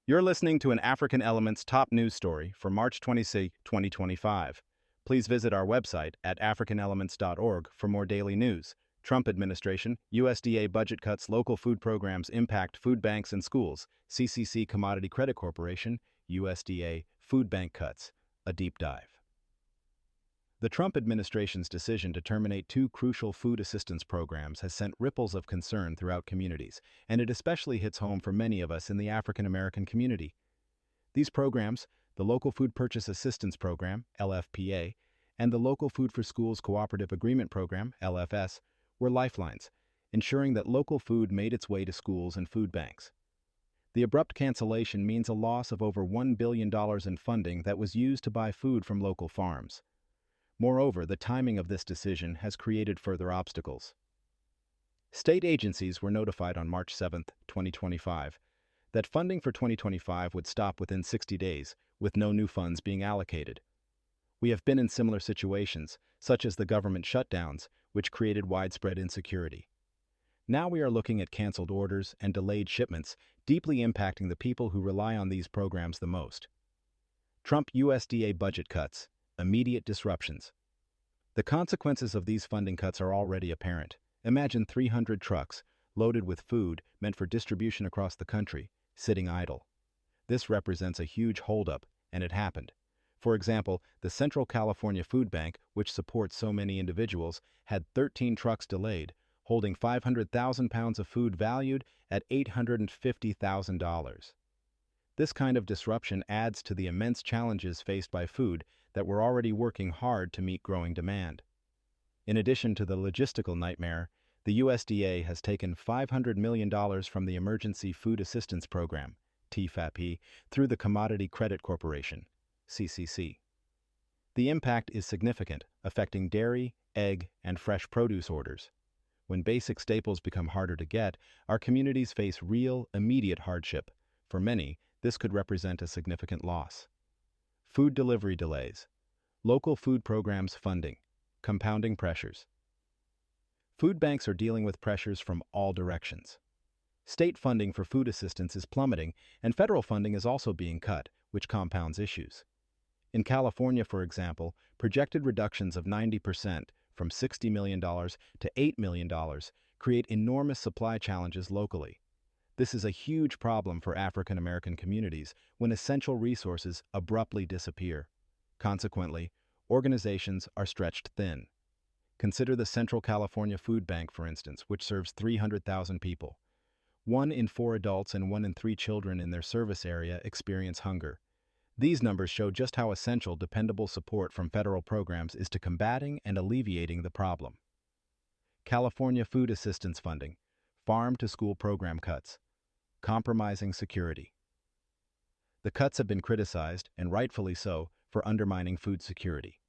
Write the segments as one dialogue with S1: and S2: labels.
S1: You're listening to an African Elements top news story for March 26, 2025. Please visit our website at africanelements.org for more daily news. Trump administration, USDA budget cuts local food programs impact food banks and schools. CCC Commodity Credit Corporation, USDA food bank cuts. A deep dive. The Trump administration's decision to terminate two crucial food assistance programs has sent ripples of concern throughout communities, and it especially hits home for many of us in the African American community. These programs, the Local Food Purchase Assistance Program, LFPA, and the Local Food for Schools Cooperative Agreement Program, LFS, were lifelines, ensuring that local food made its way to schools and food banks. The abrupt cancellation means a loss of over $1 billion in funding that was used to buy food from local farms. Moreover, the timing of this decision has created further obstacles. State agencies were notified on March 7, 2025, that funding for 2025 would stop within 60 days, with no new funds being allocated. We have been in similar situations, such as the government shutdowns, which created widespread insecurity. Now we are looking at canceled orders and delayed shipments, deeply impacting the people who rely on these programs the most. Trump USDA budget cuts. Immediate disruptions. The consequences of these funding cuts are already apparent. Imagine 300 trucks, loaded with food meant for distribution across the country, sitting idle. This represents a huge holdup, and it happened. For example, the Central California Food Bank, which supports so many individuals, had 13 trucks delayed, holding 500,000 pounds of food valued at $850,000. This kind of disruption adds to the immense challenges faced by food that were already working hard to meet growing demand. In addition to the logistical nightmare, the USDA has taken $500 million from the Emergency Food Assistance Program, TFAP, through the Commodity Credit Corporation, CCC. The impact is significant, affecting dairy, egg, and fresh produce orders. When basic staples become harder to get, our communities face real, immediate hardship. For many, this could represent a significant loss. Food delivery delays. Local food programs funding. Compounding pressures. Food banks are dealing with pressures from all directions. State funding for food assistance is plummeting, and federal funding is also being cut, which compounds issues. In California, for example, projected reductions of 90% from $60 million to $8 million create enormous supply challenges locally. This is a huge problem for African American communities when essential resources abruptly disappear. Consequently, organizations are stretched thin. Consider the Central California Food Bank, for instance, which serves 300,000 people. 1 in 4 adults and 1 in 3 children in their service area experience hunger. These numbers show just how essential dependable support from federal programs is to combating and alleviating the problem. California Food Assistance Funding. Farm-to-school program cuts. Compromising security. The cuts have been criticized, and rightfully so, for undermining food security.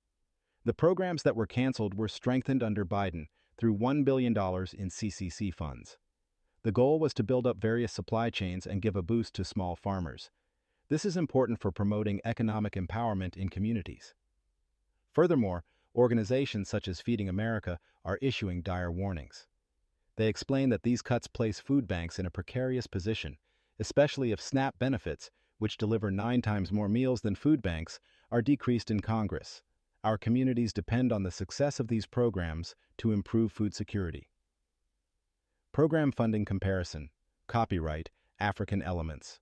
S1: The programs that were canceled were strengthened under Biden through $1 billion in CCC funds. The goal was to build up various supply chains and give a boost to small farmers. This is important for promoting economic empowerment in communities. Furthermore, organizations such as Feeding America are issuing dire warnings. They explain that these cuts place food banks in a precarious position, especially if SNAP benefits, which deliver 9 times more meals than food banks, are decreased in Congress. Our communities depend on the success of these programs to improve food security. Program funding comparison. Copyright African Elements.